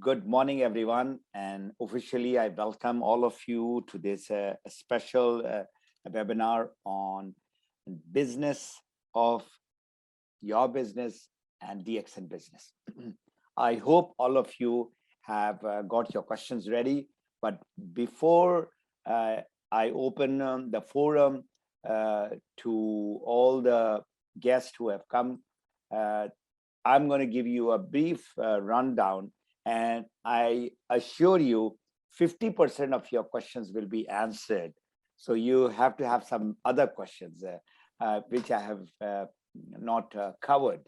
Good morning, everyone. And officially, I welcome all of you to this special webinar on business of your business and DXN business. I hope all of you have got your questions ready. But before I open the forum to all the guests who have come, uh, I'm going to give you a brief rundown, and I assure you 50% of your questions will be answered. So you have to have some other questions which I have not covered.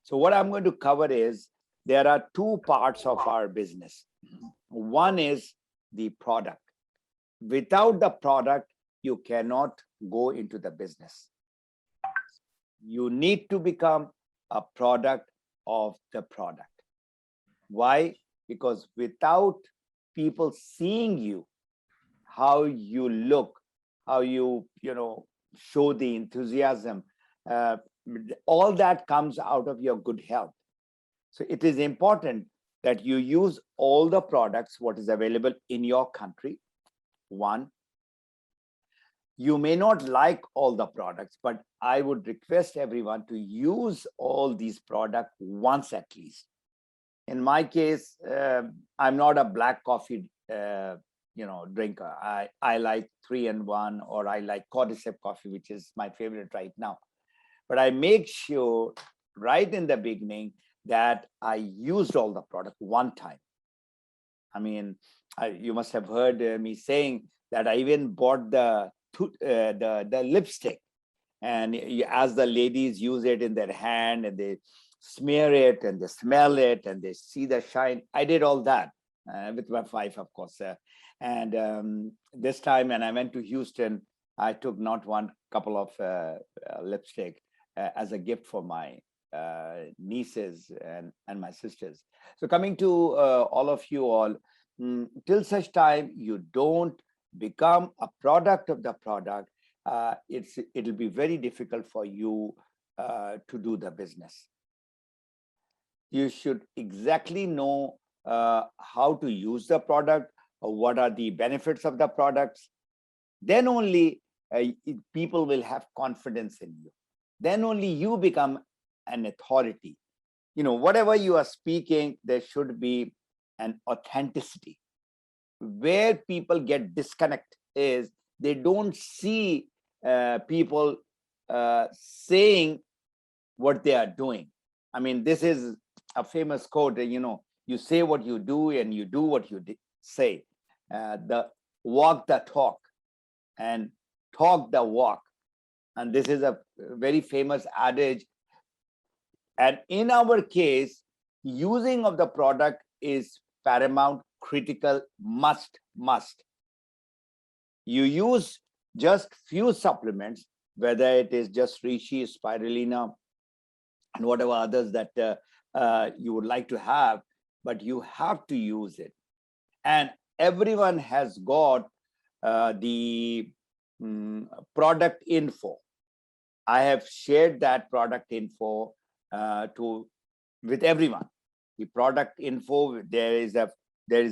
So what I'm going to cover is there are two parts of our business. One is the product. Without the product, you cannot go into the business. You need to become a product of the product. Why? Because without people seeing you, how you look, how you show the enthusiasm, uh, all that comes out of your good health. So it is important that you use all the products what is available in your country. One, you may not like all the products, but I would request everyone to use all these products once at least. In my case, I'm not a black coffee drinker. I like 3-in-1, or I like cordyceps coffee, which is my favorite right now. But I make sure right in the beginning that I used all the product one time. I mean, you must have heard me saying that I even bought the lipstick, and as the ladies use it in their hand and they smear it and they smell it and they see the shine, I did all that with my wife, of course. And this time when I went to Houston, I took not one, couple of lipstick as a gift for my nieces and my sisters. So coming to all of you all, till such time you don't become a product of the product, it'll be very difficult for you to do the business. You should exactly know how to use the product, or what are the benefits of the products. Then only people will have confidence in you. Then only you become an authority. Whatever you are speaking, there should be an authenticity. Where people get disconnect is they don't see people saying what they are doing. I mean, this is a famous quote, you say what you do and you do what you say. The walk the talk and talk the walk. And this is a very famous adage. And in our case, using of the product is paramount, critical, must. You use just few supplements, whether it is just reishi, spirulina, and whatever others that you would like to have, but you have to use it. And everyone has got the product info. I have shared that product info with everyone. The product info, there is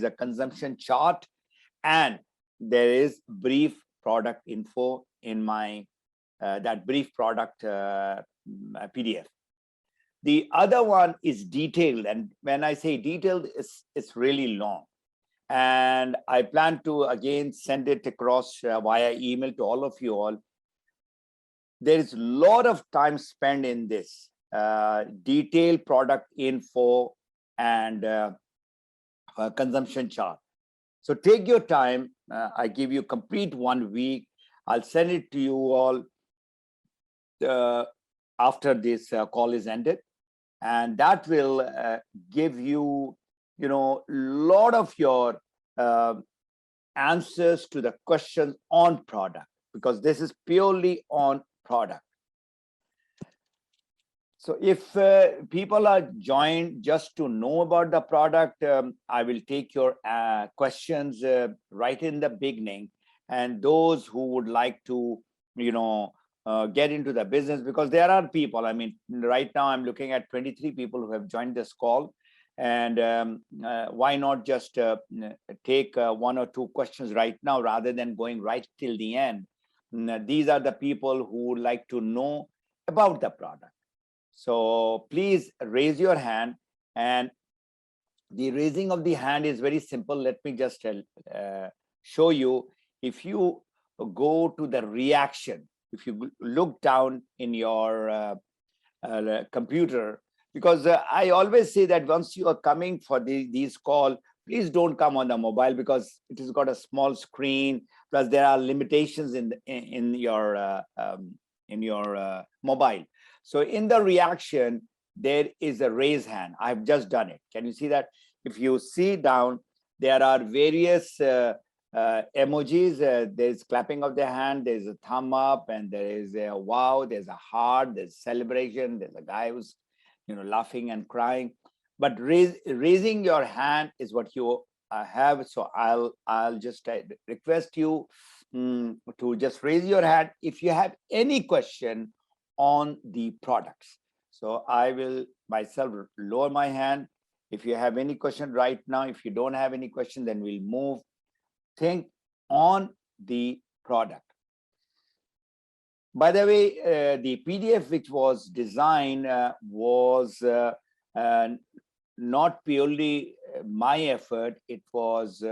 a consumption chart, and there is brief product info in my that brief product PDF. The other one is detailed, and when I say detailed, it's really long. And I plan to again send it across via email to all of you all. There is a lot of time spent in this detailed product info and consumption chart. So take your time. I give you complete 1 week. I'll send it to you all after this call is ended. And that will give you, lot of your answers to the questions on product, because this is purely on product. So if people are joined just to know about the product, I will take your questions right in the beginning. And those who would like to, get into the business, because there are people, I mean, right now I'm looking at 23 people who have joined this call. And why not just take one or two questions right now rather than going right till the end? These are the people who would like to know about the product. So please raise your hand, and the raising of the hand is very simple. Let me just show you. If you go to the reaction, if you look down in your computer, because I always say that once you are coming for these call, please don't come on the mobile, because it has got a small screen. Plus, there are limitations in your mobile. So in the reaction, there is a raise hand. I've just done it. Can you see that? If you see down, there are various emojis. There's clapping of the hand, there's a thumb up, and there is a wow, there's a heart, there's celebration, there's a guy who's laughing and crying. But raising your hand is what you have. So I'll just request you to just raise your hand if you have any question on the products. So I will myself lower my hand. If you have any question right now, if you don't have any question, then we'll move. Think on the product. By the way, the PDF which was designed was not purely my effort. It was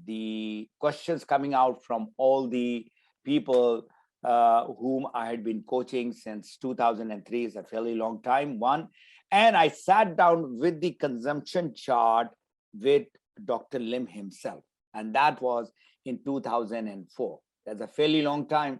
the questions coming out from all the people whom I had been coaching since 2003. Is a fairly long time, one. And I sat down with the consumption chart with Dr. Lim himself. And that was in 2004. That's a fairly long time.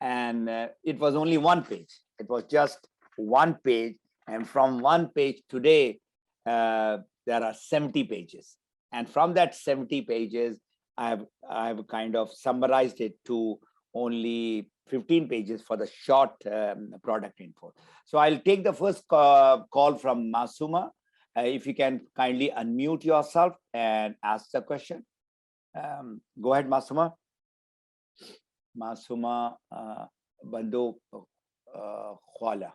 And it was only one page. It was just one page. And from one page today, there are 70 pages. And from that 70 pages, I have kind of summarized it to only 15 pages for the short product info. So I'll take the first call from Masuma. If you can kindly unmute yourself and ask the question. Go ahead, Masuma. Masuma Bandhu Khwala.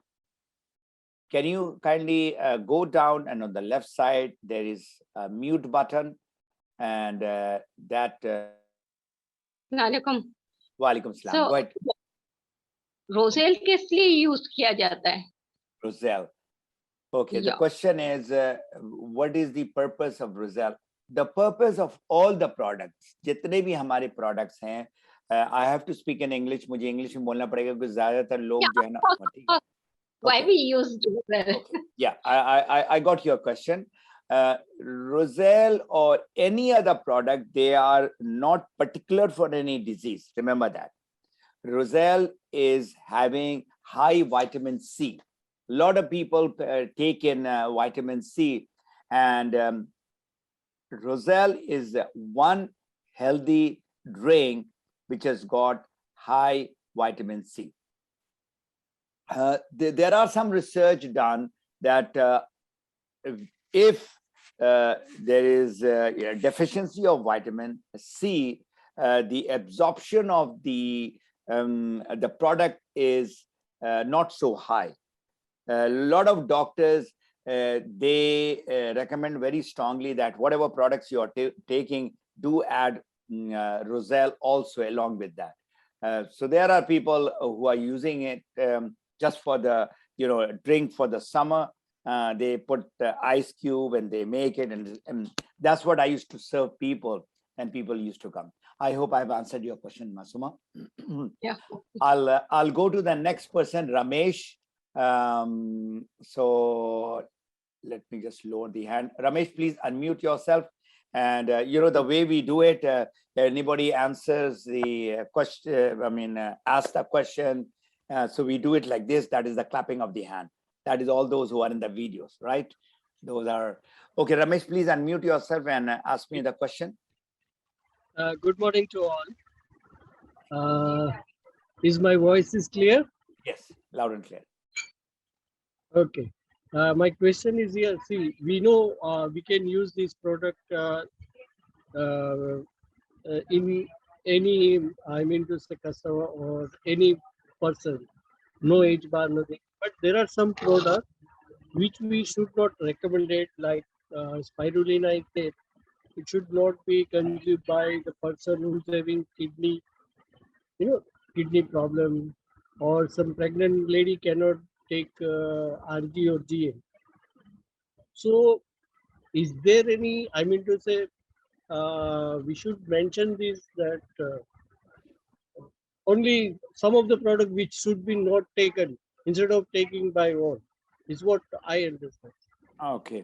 Can you kindly go down, and on the left side, there is a mute button, and that... Walaikum. Walaikum salam. So, go ahead. Roselle किस लिए use किया जाता है? Roselle. Okay, Yeah. The question is, what is the purpose of Roselle? The purpose of all the products, जितने भी हमारे products हैं, I have to speak in English. मुझे English में बोलना पड़ेगा क्योंकि ज़्यादातर लोग जो है ना. Why we use Roselle? Okay. Yeah, I got your question. Roselle or any other product, they are not particular for any disease. Remember that. Roselle is having high vitamin C. A lot of people take in vitamin C, and Roselle is one healthy drink which has got high vitamin C. There are some research done that if there is a deficiency of vitamin C, the absorption of the product is not so high. A lot of doctors, they recommend very strongly that whatever products you are taking, do add Roselle also along with that. So there are people who are using it just for the drink for the summer. They put the ice cube and they make it, and that's what I used to serve people, and people used to come. I hope I've answered your question, Masuma. Yeah. I'll go to the next person, Ramesh. So let me just lower the hand. Ramesh, please unmute yourself. And the way we do it, anybody answers the question, ask the question. So we do it like this. That is the clapping of the hand. That is all those who are in the videos, right? Those are okay. Ramesh, please unmute yourself and ask me the question. Good morning to all. Is my voice is clear? Yes, loud and clear. Okay. My question is here. See, we know we can use this product in any, to say customer or any person, no age bar, nothing. But there are some products which we should not recommend it, like spirulina is there, it should not be consumed by the person who's having kidney, you know, kidney problem, or some pregnant lady cannot take RG or GM. So, is there any? I mean to say, we should mention this that only some of the product which should be not taken instead of taking by all is what I understand. Okay.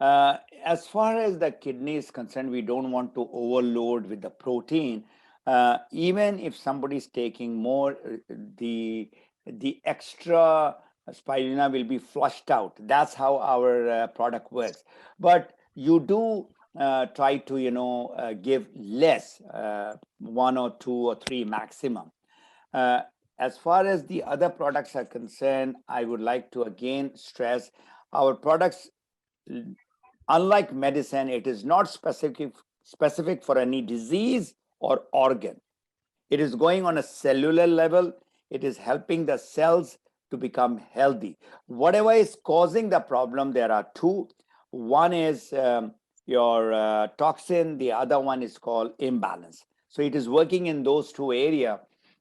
As far as the kidney is concerned, we don't want to overload with the protein. Even if somebody is taking more, the extra spirulina will be flushed out. That's how our product works. But you do try to, give less, 1 or 2 or 3 maximum. Uh, as far as the other products are concerned, I would like to again stress our products, unlike medicine, it is not specific for any disease or organ. It is going on a cellular level. It is helping the cells to become healthy. Whatever is causing the problem, there are two. One is your toxin, the other one is called imbalance. So it is working in those two areas.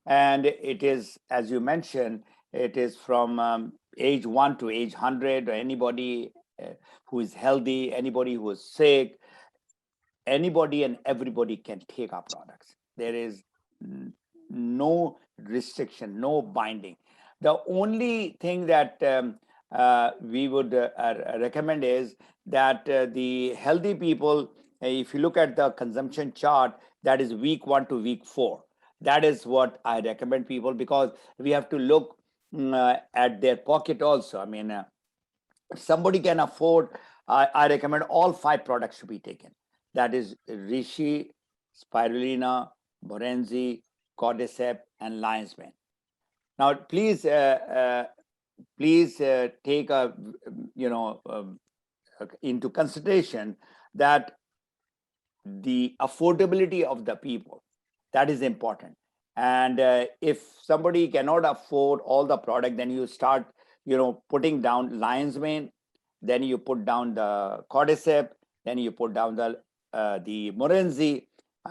And it is, as you mentioned, it is from age 1 to age 100, or anybody who is healthy, anybody who is sick, anybody and everybody can take our products. There is no restriction, no binding. The only thing that we would recommend is that the healthy people, if you look at the consumption chart, that is week 1 to week 4. That is what I recommend people, because we have to look at their pocket also. I mean, if somebody can afford, I recommend all 5 products to be taken. That is Rishi, Spirulina, Borenzi, Cordyceps, and Lion's Mane. Now, please, take into consideration that the affordability of the people, that is important. And if somebody cannot afford all the product, then you start putting down Lion's Mane, then you put down the Cordyceps, then you put down the Morenzi.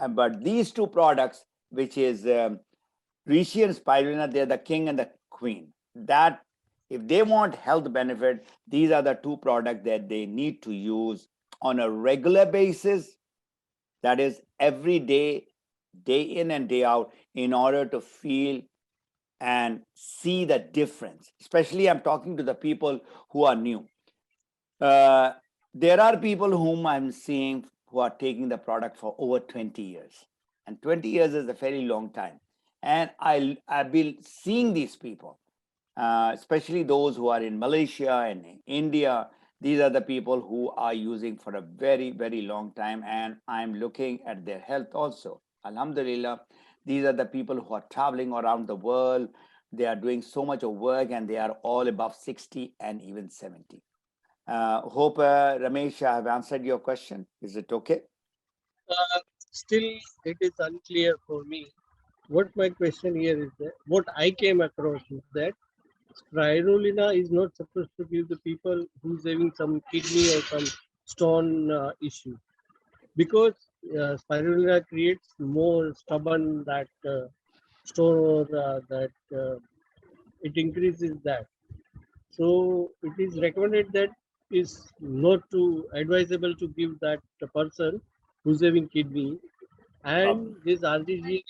But these 2 products, which is Reishi and Spirulina, they're the king and the queen. That if they want health benefit, these are the 2 products that they need to use on a regular basis. That is every day, day in and day out, in order to feel and see the difference. Especially I'm talking to the people who are new. There are people whom I'm seeing who are taking the product for over 20 years. And 20 years is a very long time. And I've been seeing these people, especially those who are in Malaysia and in India. These are the people who are using for a very, very long time. And I'm looking at their health also. Alhamdulillah, these are the people who are traveling around the world. They are doing so much of work, and they are all above 60 and even 70. Hope, Ramesh, I have answered your question. Is it okay? Still, it is unclear for me. What my question here is that what I came across is that spirulina is not supposed to give the people who's having some kidney or some stone issue, because spirulina creates more stubborn that stone, or that it increases that. So it is recommended that is not to advisable to give that the person who's having kidney. And this RDG,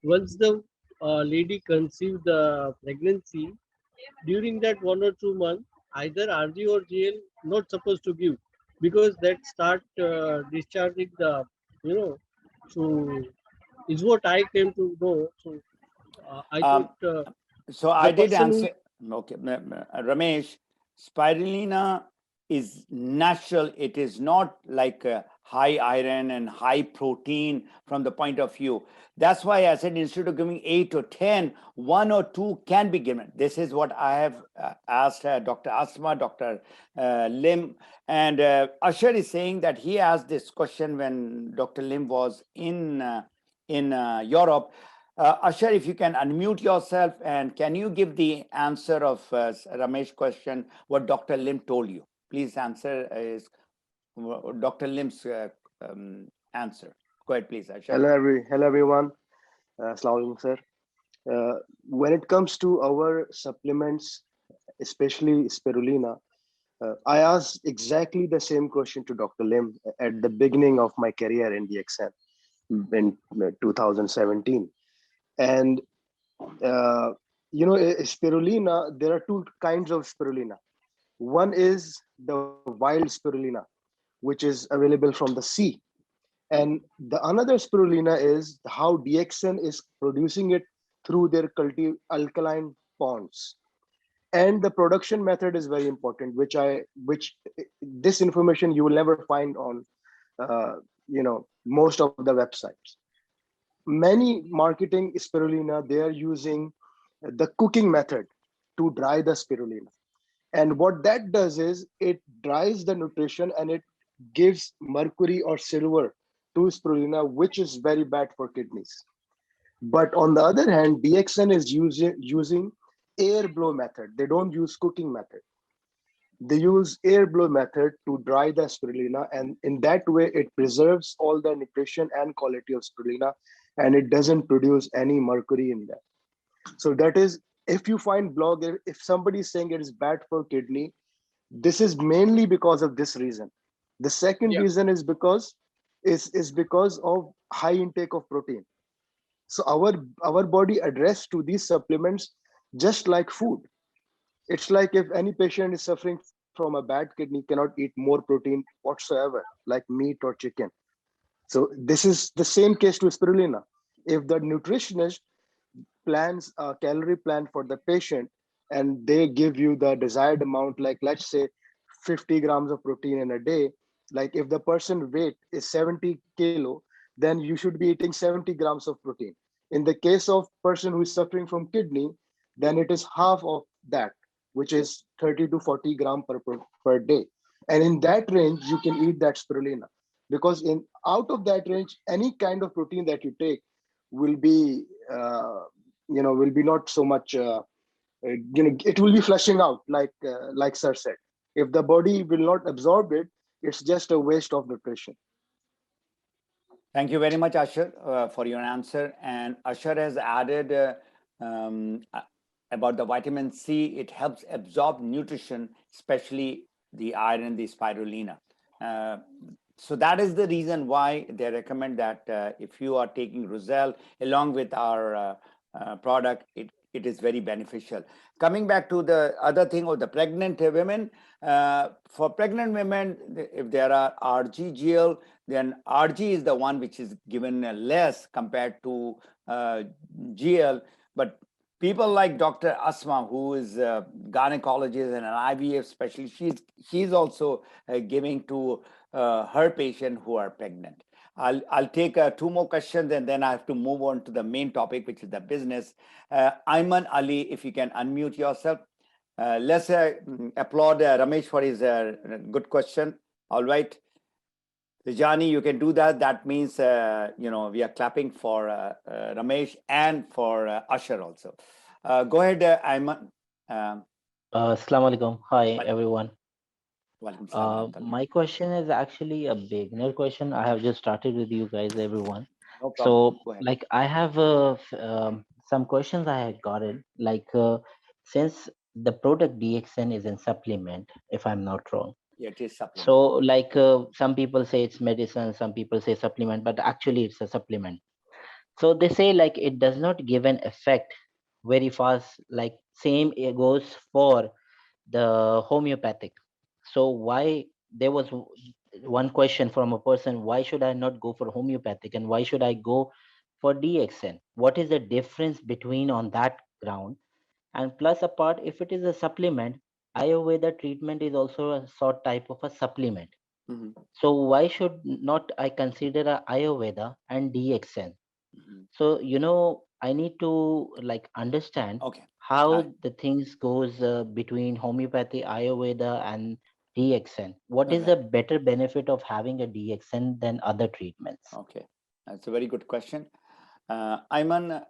once the lady conceived the pregnancy, during that 1 or 2 months, either RG or GL not supposed to give, because that start discharging the, so is what I came to know. So I Um, thought so the I did person who answer. Okay, Ramesh, spirulina is natural. It is not like high iron and high protein from the point of view. That's why I said instead of giving 8 or 10, 1 or 2 can be given. This is what I have asked Dr. Asma, Dr. Lim, and Asher is saying that he asked this question when Dr. Lim was in Europe. Asher, if you can unmute yourself, and can you give the answer of Ramesh's question, what Dr. Lim told you? Please answer his Dr. Lim's answer. Go ahead, please, Ashar. Hello everyone. Assalamu alaikum, sir. When it comes to our supplements, especially spirulina, I asked exactly the same question to Dr. Lim at the beginning of my career in DXN in 2017. And spirulina, there are two kinds of spirulina. One is the wild spirulina, which is available from the sea. And the another spirulina is how DXN is producing it through their alkaline ponds. And the production method is very important, which this information you will never find on most of the websites. Many marketing spirulina, they are using the cooking method to dry the spirulina. And what that does is it dries the nutrition and it gives mercury or silver to spirulina, which is very bad for kidneys. But on the other hand, DXN is using air blow method. They don't use cooking method. They use air blow method to dry the spirulina, and in that way it preserves all the nutrition and quality of spirulina, and it doesn't produce any mercury in that. So that is, if you find blog, if somebody is saying it is bad for kidney, this is mainly because of this reason. The second Yeah. reason is because of high intake of protein. So our body address to these supplements just like food. It's like if any patient is suffering from a bad kidney, cannot eat more protein whatsoever, like meat or chicken. So this is the same case to spirulina. If the nutritionist plans a calorie plan for the patient and they give you the desired amount, like let's say 50 grams of protein in a day, like if the person weight is 70 kilo, then you should be eating 70 grams of protein. In the case of person who is suffering from kidney, then it is half of that, which is 30 to 40 gram per day. And in that range you can eat that spirulina, because in out of that range any kind of protein that you take will be will be not so much it will be flushing out, like sir said. If the body will not absorb it, it's just a waste of nutrition. Thank you very much, Ashar, for your answer. And Ashar has added about the vitamin C. It helps absorb nutrition, especially the iron, the spirulina. So that is the reason why they recommend that if you are taking Roselle along with our product, it is very beneficial. Coming back to the other thing of the pregnant women, for pregnant women, if there are RGGL, then RG is the one which is given less compared to GL. But people like Dr. Asma, who is a gynecologist and an IVF specialist, she's also giving to her patient who are pregnant. I'll take two more questions and then I have to move on to the main topic, which is the business. Ayman Ali, if you can unmute yourself. Let's applaud Ramesh for his good question. All right. Rajani, you can do that. That means, we are clapping for Ramesh and for Ashar also. Go ahead, Ayman. Assalamu alaikum. Hi, everyone. Walaikum salam. My question is actually a beginner question. I have just started with you guys, everyone. No problem. So, Go ahead. like, I have some questions I had gotten. Like, since the product DXN is in supplement, if I'm not wrong. Yeah, it is supplement. So, like, some people say it's medicine, some people say supplement, but actually it's a supplement. So they say like it does not give an effect very fast. Like same it goes for the homeopathic. So why there was one question from a person, why should I not go for homeopathic and why should I go for DXN? What is the difference between on that ground? And plus apart, if it is a supplement, Ayurveda treatment is also a sort type of a supplement. Mhm. So why should not I consider a Ayurveda and DXN? Mhm. So I need to like understand Okay. how the things goes between homeopathy, Ayurveda, and DXN. What is Okay. the better benefit of having a DXN than other treatments? Okay. That's a very good question. Ayman,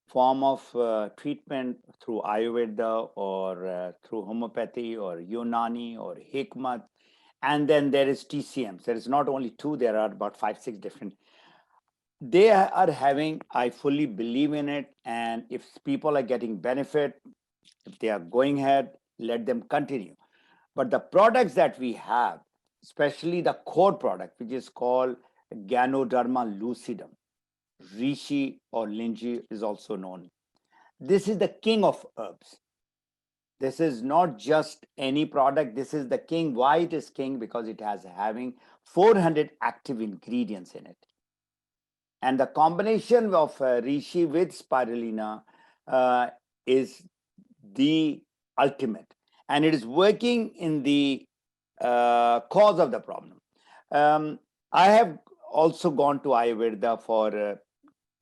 form of treatment through Ayurveda or through homeopathy or Unani or Hikmat. And then there is TCMs. There is not only two, there are about 5, 6 different. They are having, I fully believe in it. And if people are getting benefit, if they are going ahead, let them continue. But the products that we have, especially the core product, which is called Ganoderma lucidum, Reishi or Linji is also known. This is the king of herbs. This is not just any product. This is the king. Why it is king? Because it has having 400 active ingredients in it. And the combination of Reishi with spirulina is the ultimate. And it is working in the cause of the problem. I have also gone to Ayurveda for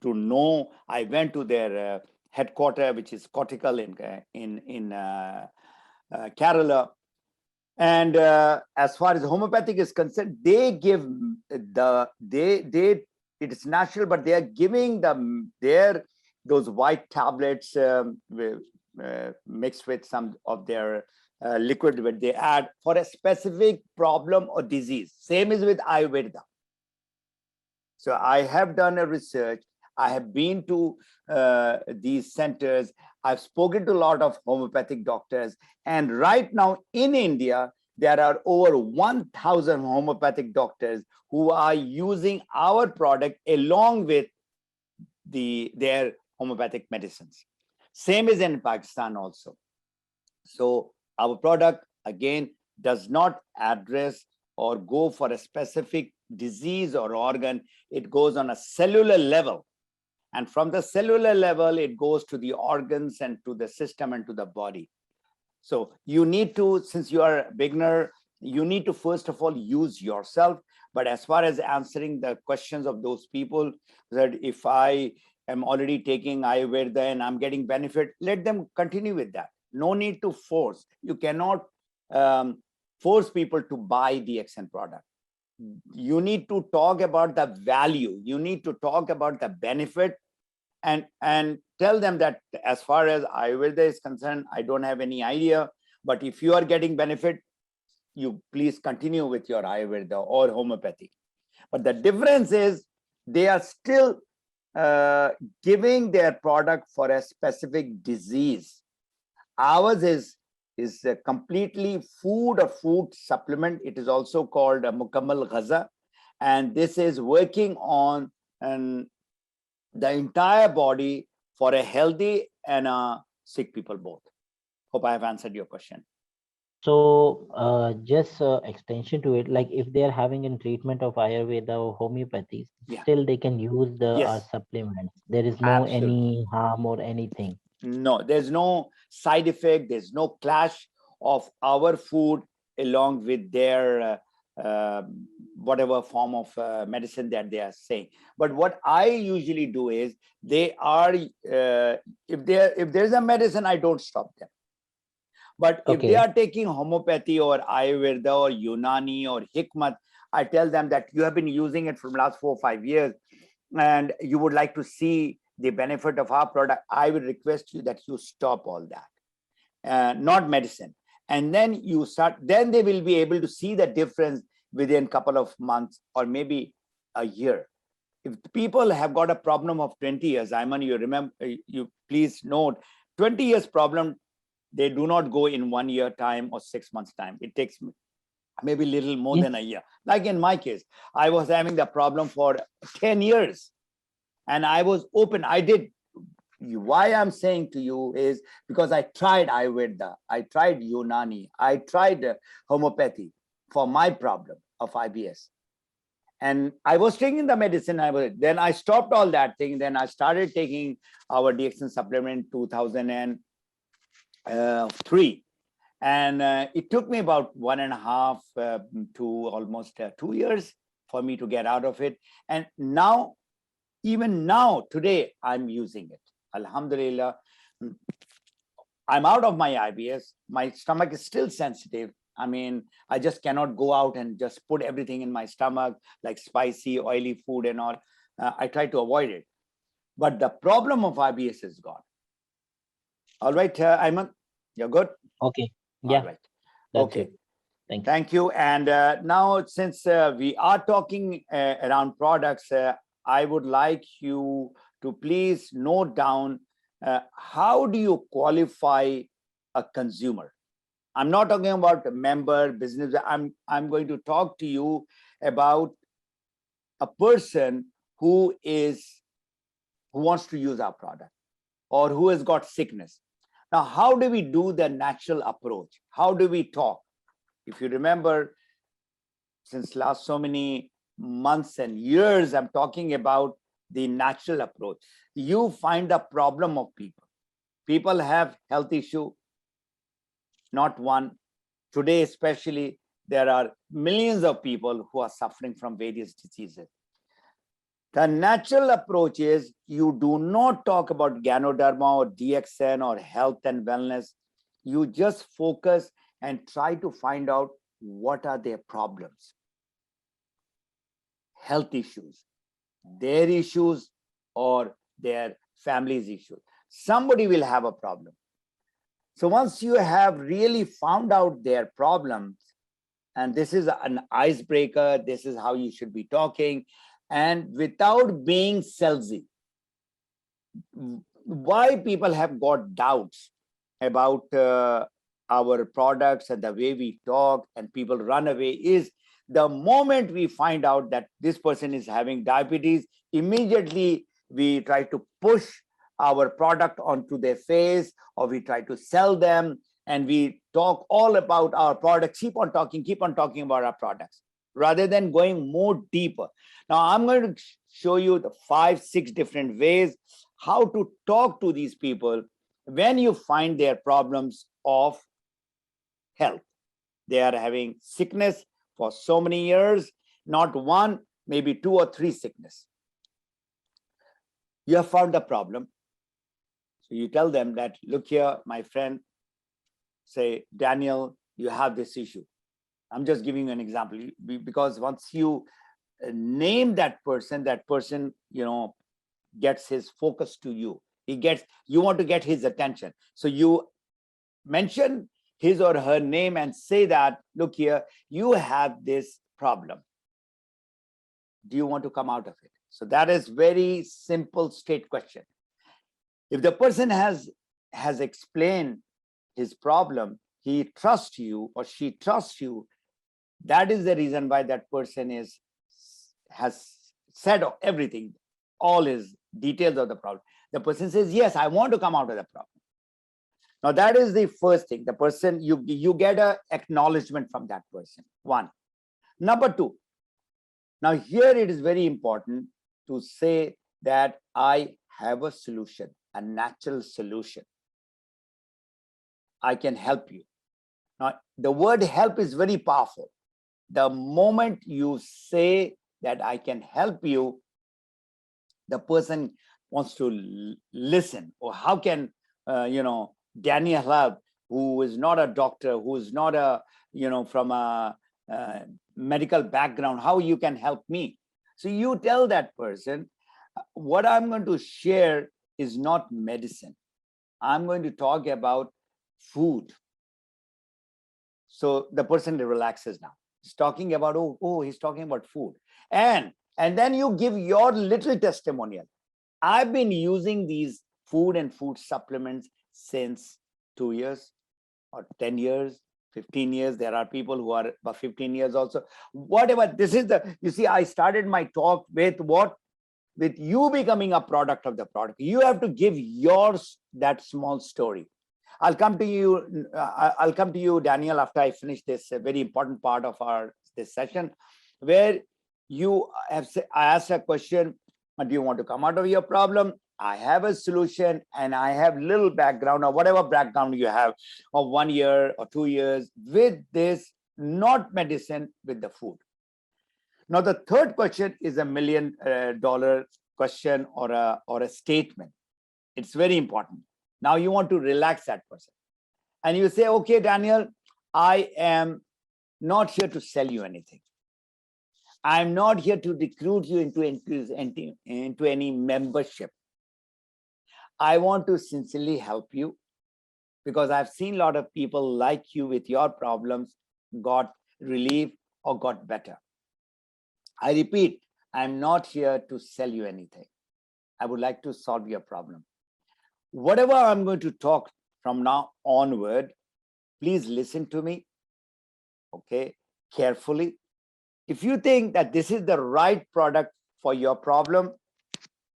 to know. I went to their headquarters, which is Kotikal in Kerala. And as far as homeopathic is concerned, they give it is natural, but they are giving them those white tablets mixed with some of their liquid that they add for a specific problem or disease. Same is with Ayurveda. So I have done a research. I have been to these centers. I've spoken to a lot of homeopathic doctors. And right now in India, there are over 1,000 homeopathic doctors who are using our product along with their homeopathic medicines. Same is in Pakistan also. So our product, again, does not address or go for a specific disease or organ. It goes on a cellular level. And from the cellular level, it goes to the organs and to the system and to the body. So you need to, since you are a beginner, you need to first of all use yourself. But as far as answering the questions of those people, that if I am already taking Ayurveda and I'm getting benefit, let them continue with that. No need to force. You cannot force people to buy the DXN product. You need to talk about the value. You need to talk about the benefit and tell them that as far as Ayurveda is concerned, I don't have any idea. But if you are getting benefit, you please continue with your Ayurveda or homeopathy. But the difference is they are still giving their product for a specific disease. Ours is a completely food or food supplement. It is also called a Mukammal Ghaza. And this is working on the entire body for a healthy and a sick people both. Hope I have answered your question. So just extension to it, like if they are having a treatment of Ayurveda or homeopathy, Yeah. still they can use the Yes. supplements. There is no Absolutely. any harm or anything. No, there's no side effect. There's no clash of our food along with their whatever form of medicine that they are saying. But what I usually do is they are if there's a medicine, I don't stop them. But if they Okay. are taking homeopathy or Ayurveda or Unani or Hikmat, I tell them that you have been using it for the last 4 or 5 years and you would like to see the benefit of our product. I will request you that you stop all that, not medicine. And then you start, then they will be able to see the difference within a couple of months or maybe a year. If people have got a problem of 20 years, Ayman, you remember, you please note, 20 years problem, they do not go in 1 year time or 6 months time. It takes maybe little more Yes. than a year. Like in my case, I was having the problem for 10 years and I was open. I did. Why I'm saying to you is because I tried Ayurveda, I tried Unani, I tried homeopathy for my problem of IBS. And I was taking the medicine. Then I stopped all that thing. Then I started taking our DXN supplement 2003. And it took me about 1.5 to almost 2 years for me to get out of it. And now, even now, today, I'm using it. Alhamdulillah. I'm out of my IBS. My stomach is still sensitive. I mean, I just cannot go out and just put everything in my stomach, like spicy, oily food and all. I try to avoid it. but the problem of IBS is gone. All right, Ayman, you're good? Okay. All Yeah, right. that's Okay. it. Thank you. Thank you. And now, since we are talking around products, I would like you to please note down how do you qualify a consumer? I'm not talking about a member, business. I'm going to talk to you about a person who wants to use our product or who has got sickness. Now, how do we do the natural approach? How do we talk? If you remember, since last so many months and years, I'm talking about the natural approach. You find the problem of people. People have health issue, not one. Today, especially, there are millions of people who are suffering from various diseases. The natural approach is you do not talk about Ganoderma or DXN or health and wellness. You just focus and try to find out what are their problems. Health issues, their issues, or their family's issues. Somebody will have a problem. So once you have really found out their problems, and this is an icebreaker, this is how you should be talking, and without being salesy. Why people have got doubts about our products and the way we talk and people run away is the moment we find out that this person is having diabetes, immediately we try to push our product onto their face, or we try to sell them, and we talk all about our products, keep on talking about our products, rather than going more deeper. Now, I'm going to show you the 5-6 different ways how to talk to these people when you find their problems of health. They are having sickness for so many years, not one, maybe 2 or 3 sickness. You have found the problem. So you tell them that, look here, my friend, say, Daniel, you have this issue. I'm just giving you an example, because once you name that person, gets his focus to you. You want to get his attention. So you mention his or her name and say that, look here, you have this problem. Do you want to come out of it? So that is very simple, straight question. If the person has explained his problem, he trusts you or she trusts you, that is the reason why that person has said everything, all his details of the problem. The person says, yes, I want to come out of the problem. Now, that is the first thing. The person, you get an acknowledgement from that person, one. Number 2, now here it is very important to say that I have a solution, a natural solution. I can help you. Now, the word help is very powerful. The moment you say that I can help you, the person wants to listen. Or how can, Daniel help, who is not a doctor, who is not from a medical background, how you can help me? So you tell that person, what I'm going to share is not medicine. I'm going to talk about food. So the person relaxes now. He's talking about, he's talking about food. And then you give your little testimonial. I've been using these food and food supplements since 2 years or 10 years, 15 years. There are people who are about 15 years also. Whatever, this is you see, I started my talk with what? With you becoming a product of the product. You have to give yours that small story. I'll come to you, Daniel, after I finish this very important part of this session, where I asked a question, do you want to come out of your problem? I have a solution, and I have little background, or whatever background you have, of 1 year or 2 years with this, not medicine, with the food. Now, the third question is $1 million question or a statement. It's very important. Now you want to relax that person. And you say, okay, Daniel, I am not here to sell you anything. I'm not here to recruit you into any membership. I want to sincerely help you because I've seen a lot of people like you with your problems got relief or got better. I repeat, I'm not here to sell you anything. I would like to solve your problem. Whatever I'm going to talk from now onward, please listen to me, okay, carefully. If you think that this is the right product for your problem,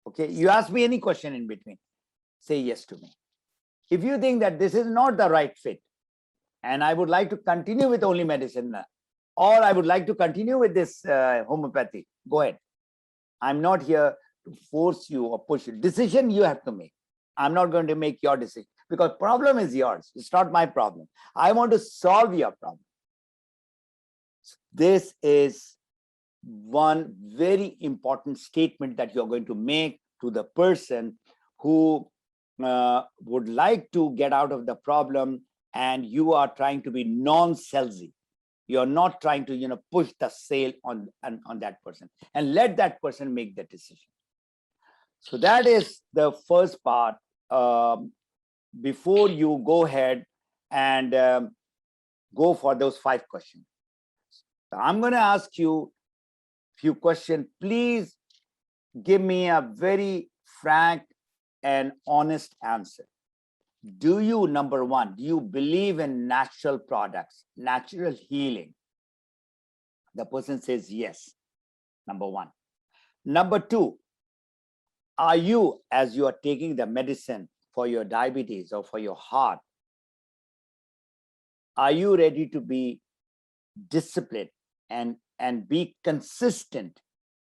okay, you ask me any question in between, say yes to me. If you think that this is not the right fit, and I would like to continue with only medicine, or I would like to continue with this homeopathy, go ahead. I'm not here to force you or push you. Decision you have to make. I'm not going to make your decision because problem is yours. It's not my problem. I want to solve your problem. This is one very important statement that you're going to make to the person who would like to get out of the problem, and you are trying to be non-salesy. You're not trying to push the sale on that person, and let that person make the decision. So that is the first part. Before you go ahead and go for those 5 questions, so I'm going to ask you a few questions. Please give me a very frank and honest answer. Do you, number one, do you believe in natural products, natural healing? The person says yes, number one. Number two, are you, as you are taking the medicine for your diabetes or for your heart, are you ready to be disciplined and be consistent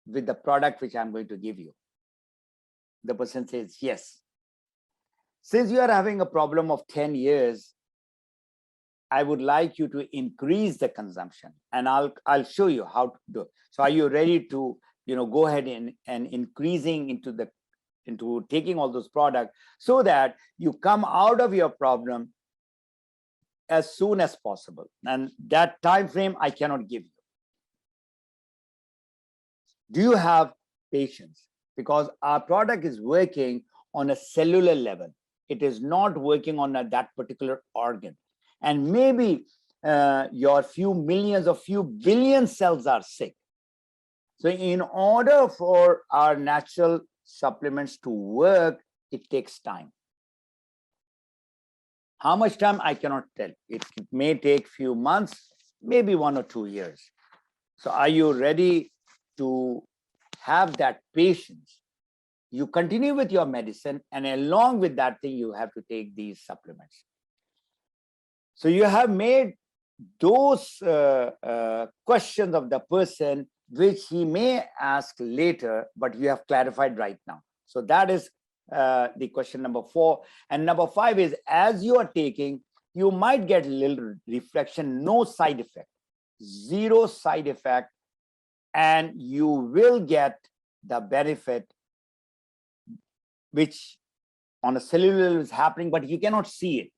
with the product which I'm going to give you? The person says yes. Since you are having a problem of 10 years, I would like you to increase the consumption, and I'll show you how to do it. So are you ready to go ahead and increasing into taking all those products so that you come out of your problem as soon as possible? And that time frame I cannot give you. Do you have patience? Because our product is working on a cellular level. It is not working on that particular organ. And maybe your few millions or few billion cells are sick. So in order for our natural supplements to work, it takes time. How much time, I cannot tell. It may take few months, maybe 1 or 2 years. So are you ready to have that patience? You continue with your medicine, and along with that thing, you have to take these supplements. So you have made those questions of the person which he may ask later, but you have clarified right now. So that is the question number 4. And number 5 is, as you are taking, you might get a little reflection, no side effect, 0 side effect, and you will get the benefit which on a cellular level is happening, but you cannot see it.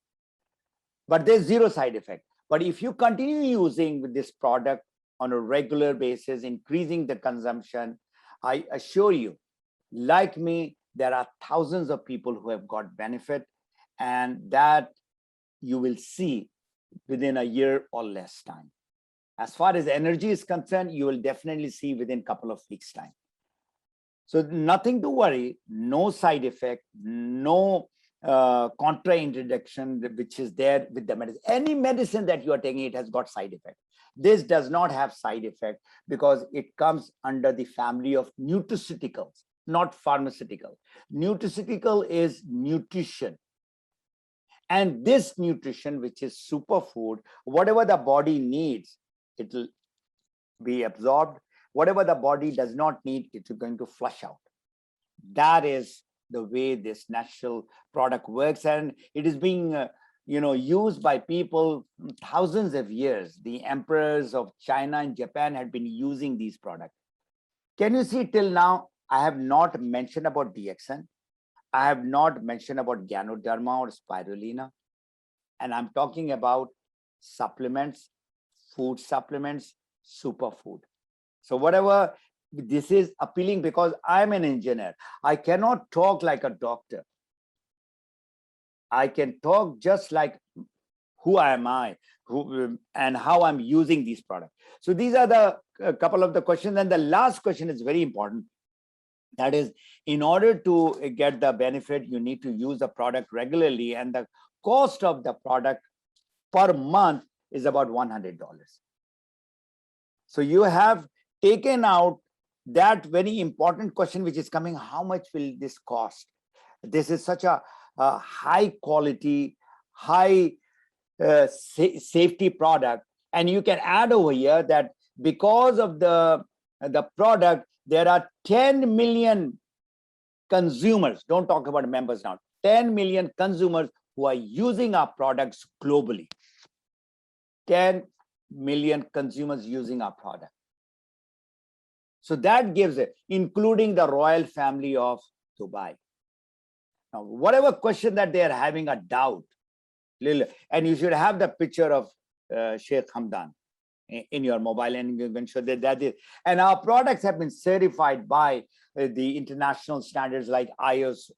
But there's 0 side effect. But if you continue using this product on a regular basis, increasing the consumption, I assure you, like me, there are thousands of people who have got benefit, and that you will see within a year or less time. As far as energy is concerned, you will definitely see within a couple of weeks' time. So nothing to worry, no side effect, no contraindication which is there with the medicine. Any medicine that you are taking, it has got side effect. This does not have side effect because it comes under the family of nutraceuticals, not pharmaceutical. Nutraceutical is nutrition. And this nutrition, which is superfood, whatever the body needs, it will be absorbed. Whatever the body does not need, it's going to flush out. That is the way this natural product works, and it is being used by people thousands of years. The emperors of China and Japan had been using these products. Can you see till now, I have not mentioned about DXN. I have not mentioned about Ganoderma or Spirulina. And I'm talking about supplements, food supplements, superfood. So whatever, this is appealing because I'm an engineer. I cannot talk like a doctor. I can talk just like who am I, who and how I'm using these products. So these are the a couple of the questions. And the last question is very important. That is, in order to get the benefit, you need to use the product regularly, and the cost of the product per month is about $100. So you have taken out that very important question, which is coming: how much will this cost? This is such a high quality, high safety product. And you can add over here that because of the product, there are 10 million consumers, don't talk about members now, 10 million consumers who are using our products globally. 10 million consumers using our product. So that gives it, including the royal family of Dubai. Now, whatever question that they are having a doubt, and you should have the picture of Sheikh Hamdan in your mobile, and you can show that is. And our products have been certified by the international standards like ISO,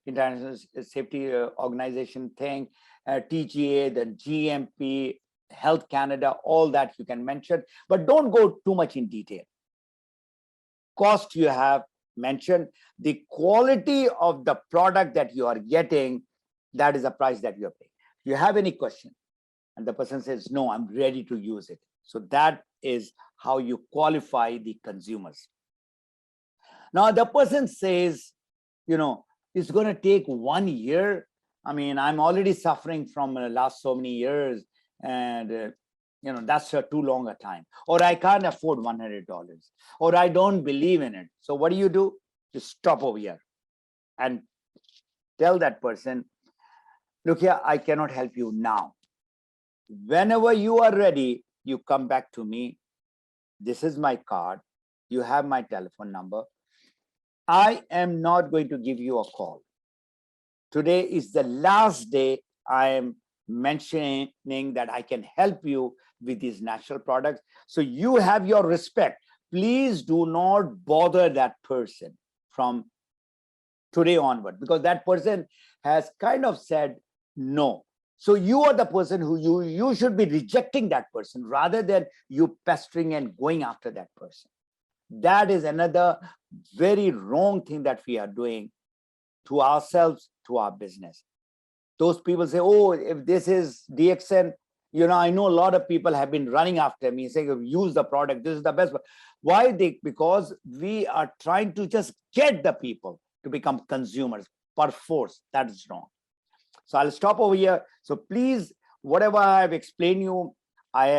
International Safety Organization thing, TGA, the GMP, Health Canada, all that you can mention, but don't go too much in detail. Cost you have mentioned, the quality of the product that you are getting, that is the price that you are paying. Do you have any question? And the person says, no, I'm ready to use it. So that is how you qualify the consumers. Now the person says, it's going to take 1 year. I mean, I'm already suffering from the last so many years, and that's too long a time. Or I can't afford $100, or I don't believe in it. So what do? Just stop over here and tell that person, look here, I cannot help you now. Whenever you are ready, you come back to me. This is my card. You have my telephone number. I am not going to give you a call. Today is the last day I am mentioning that I can help you with these natural products. So you have your respect. Please do not bother that person from today onward, because that person has kind of said no. So you are the person who you should be rejecting that person rather than you pestering and going after that person. That is another very wrong thing that we are doing to ourselves, to our business. Those people say, oh, if this is DXN, I know a lot of people have been running after me saying, use the product, this is the best. Why? Because we are trying to just get the people to become consumers per force. That is wrong. So I'll stop over here. So please, whatever I've explained you,